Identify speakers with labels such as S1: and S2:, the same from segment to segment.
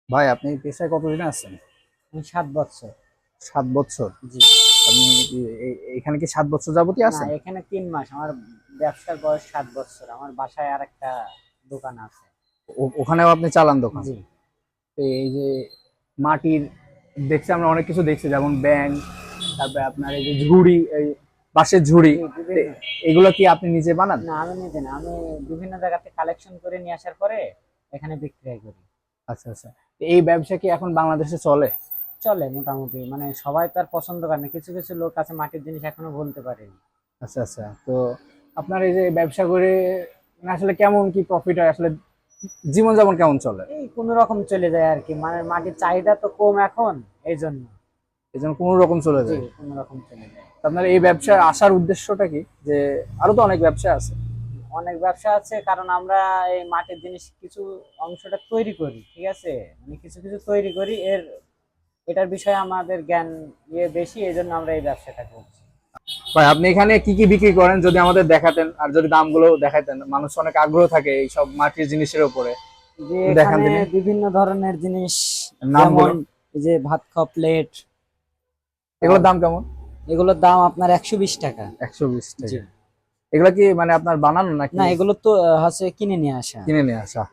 S1: ভাই আপনি এই পেশায় কতদিন আছেন?
S2: আমি 7 বছর।
S1: 7 বছর?
S2: জি।
S1: আপনি এখানে কি 7 বছর যাবতই
S2: না,
S1: আছেন?
S2: এখানে 3 মাস। আমার ব্যবসার বয়স 7 বছর। আমার বাসায় আর একটা দোকান আছে।
S1: ওখানেও আপনি চালান দোকান?
S2: জি।
S1: তো এই যে মাটির দেখছি, আমরা অনেক কিছু দেখছি, যেমন ব্যাংক, তারপরে আপনার এই যে ঝুড়ি, এই বাঁশের ঝুড়ি।
S2: জি,
S1: তো
S2: বিভিন্ন।
S1: এগুলো কি আপনি নিজে বানান?
S2: না, আমি নিজে না, আমি বিভিন্ন জায়গাতে কালেকশন করে নিয়ে আসার পরে এখানে বিক্রয় করি।
S1: আচ্ছা আচ্ছা। তো এই ব্যবসা কি এখন বাংলাদেশে চলে?
S2: চলে মোটামুটি, মানে সবাই তার পছন্দ করে না, কিছু কিছু লোক আছে মাটির জিনিস এখনো বলতে পারেনি।
S1: আচ্ছা আচ্ছা। তো আপনার এই যে ব্যবসা করে মানে আসলে কেমন কি প্রফিট হয় আসলে, জীবনযাপন কেমন চলে?
S2: এই কোন রকম চলে যায় আর কি, মানে মাটির চাহিদা তো কম এখন, এই জন্য।
S1: এই জন্য কোনো রকম চলে
S2: জি,
S1: যায়।
S2: কোন রকম চলে যায়।
S1: তো আপনার এই ব্যবসায় আসার উদ্দেশ্যটা কি? যে আরো তো অনেক ব্যবসা আছে।
S2: অনেক ব্যবসা আছে, কারণ আমরা এই মাটির জিনিস কিছু অংশটা তৈরি করি, ঠিক আছে, মানে কিছু কিছু তৈরি করি, এটার বিষয়ে আমাদের জ্ঞান বেশি, এই জন্য আমরা এই ব্যবসাটা করছি।
S1: ভাই আপনি এখানে কি কি বিক্রি করেন যদি আমাদের দেখাতেন, আর যদি দামগুলো দেখাতেন, মানুষ অনেক আগ্রহ থাকে এই সব মাটির জিনিসের উপরে।
S2: যে
S1: একটু দেখান
S2: এখানে
S1: দিনে
S2: বিভিন্ন ধরনের জিনিস, যেমন
S1: নামগুলো।
S2: এই যে ভাত খাওয়া প্লেট,
S1: এগুলোর দাম কেমন?
S2: এগুলোর দাম আপনার 120 টাকা।
S1: 120
S2: জি।
S1: টাকা? এগুলো কি মানে আপনার বানানো নাকি
S2: না, এগুলো তো হচ্ছে কিনে নিয়ে আসা।
S1: কিনে নিয়ে আসা?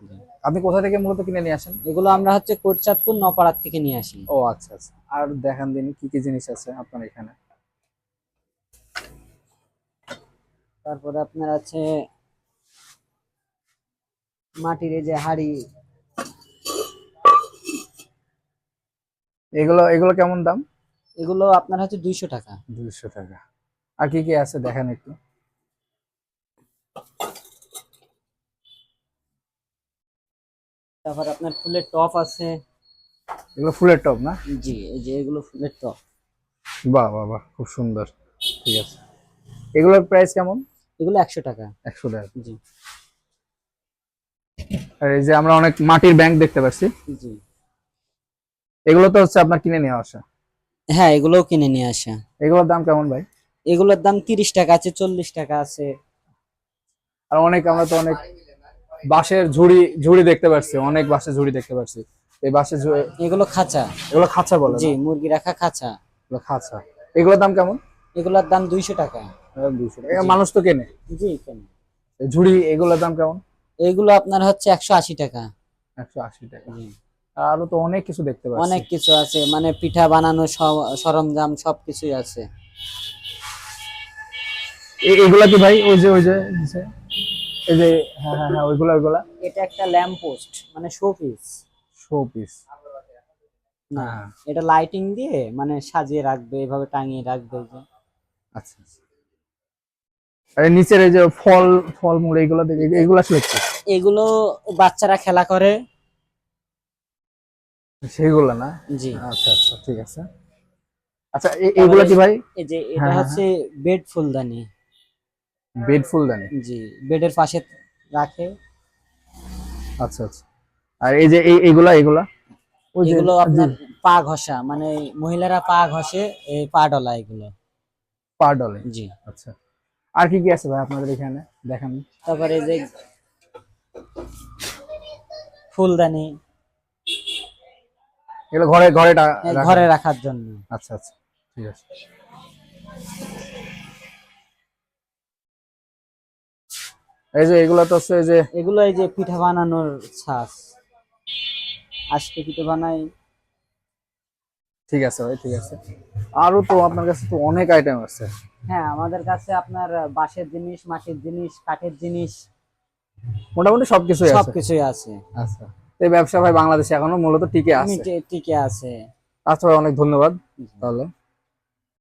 S1: আপনি কোথা থেকে মূলত কিনে নিয়ে আসেন?
S2: এগুলো আমরা হচ্ছে কোটচাঁদপুর নপাড়ার থেকে নিয়ে আসি।
S1: ও আচ্ছা আচ্ছা। আর দেখান দিন কি কি জিনিস আছে আপনার এখানে।
S2: তারপরে আপনার আছে মাটির এই যে হাড়ি।
S1: এগুলো এগুলো কেমন দাম?
S2: এগুলো আপনার হচ্ছে 200 টাকা।
S1: 200 টাকা। আর কি কি আছে দেখেন একটু।
S2: তারপর আপনার ফুলের টপ আছে।
S1: এগুলো ফুলের টব না?
S2: জি, এই যে এগুলো ফুলের টপ।
S1: বাহ বাহ বাহ, খুব সুন্দর। ঠিক আছে। এগুলোর প্রাইস কেমন?
S2: এগুলো 100 টাকা।
S1: 100 টাকা?
S2: জি।
S1: আর এই যে আমরা অনেক মাটির ব্যাংক দেখতে পাচ্ছি,
S2: জি।
S1: এগুলো তো হচ্ছে আপনার কিনে নিয়ে আসা।
S2: হ্যাঁ, এগুলোও কিনে নিয়ে আসা।
S1: এগুলোর দাম কেমন ভাই?
S2: এগুলোর দাম 30 টাকা আছে, 40 টাকা আছে।
S1: আর অনেক, আমরা তো অনেক বাঁশের ঝুড়ি ঝুড়ি দেখতে পাচ্ছি, অনেক বাঁশের ঝুড়ি দেখতে পাচ্ছি। এই বাঁশের
S2: এগুলো খাঁচা।
S1: এগুলো খাঁচা বলে
S2: জি,
S1: না?
S2: মুরগি রাখা খাঁচা।
S1: এগুলো খাঁচা। এগুলোর দাম কেমন?
S2: এগুলোর দাম 200 টাকা।
S1: 200 টাকা?
S2: জি।
S1: মানুষ তো কেনে।
S2: জি, কেন।
S1: এই ঝুড়ি এগুলোর দাম কেমন?
S2: এগুলো আপনার হচ্ছে 180 টাকা।
S1: 180 টাকা?
S2: জি।
S1: আরো তো অনেক কিছু দেখতে পাচ্ছি।
S2: অনেক কিছু আছে, মানে পিঠা বানানো সরঞ্জাম সবকিছুই আছে।
S1: এগুলা কি ভাই ওই যে নিচে? এই যে, হ্যাঁ হ্যাঁ হ্যাঁ, ওইগুলা ওইগুলা
S2: এটা একটা ল্যাম্প পোস্ট, মানে শো পিস।
S1: Show piece?
S2: না,
S1: হ্যাঁ।
S2: এটা লাইটিং দিয়ে মানে সাজিয়ে রাখবে, এভাবে টাঙিয়ে রাখবে যে।
S1: আচ্ছা আচ্ছা। আর এর নিচের এই যে ফল, ফলমূল এগুলো দেখে, এগুলো আসলে কি?
S2: এগুলো বাচ্চারা খেলা করে।
S1: সেগুলো না?
S2: জি।
S1: আচ্ছা আচ্ছা, ঠিক আছে। আচ্ছা এগুলা
S2: তারপরে
S1: কি ভাই?
S2: এই যে এটা
S1: হ্যাঁ হ্যাঁ
S2: হচ্ছে
S1: হ্যাঁ।
S2: বেড ফুলদানি।
S1: বেড ফুলদানি?
S2: জি, বেডের পাশে রাখে।
S1: আচ্ছা আচ্ছা। আর এই যে এইগুলা এগুলা ওই যে,
S2: এগুলো
S1: জি,
S2: আপনার পা ঘষা, মানে মহিলারা পা ঘষে, এই পা ডলা এগুলো।
S1: পা ডলে?
S2: জি।
S1: আচ্ছা। আর কি কি আছে ভাই আপনাদের এখানে দেখান?
S2: তারপরে এই যে ফুলদানি,
S1: এগুলো ঘরে ঘরে রাখা?
S2: ঘরে রাখার জন্য।
S1: আচ্ছা আচ্ছা, ঠিক আছে। এই যে এগুলা তো হচ্ছে এই যে,
S2: এগুলো এই যে পিঠা বানানোর ছাঁচ, আজকে পিঠা বানাই।
S1: ঠিক আছে ভাই, ঠিক আছে। আরো তো আপনার কাছে তো অনেক আইটেম আছে।
S2: হ্যাঁ, আমাদের কাছে আপনার বাঁশের জিনিস, মাটির জিনিস, কাঠের জিনিস
S1: মোটামুটি সবকিছুই আছে।
S2: সবকিছুই আছে।
S1: আচ্ছা। তো এই ব্যবসা ভাই বাংলাদেশে এখনো মূলত টিকে আছে?
S2: টিকে আছে।
S1: আচ্ছা ভাই, অনেক ধন্যবাদ তাহলে।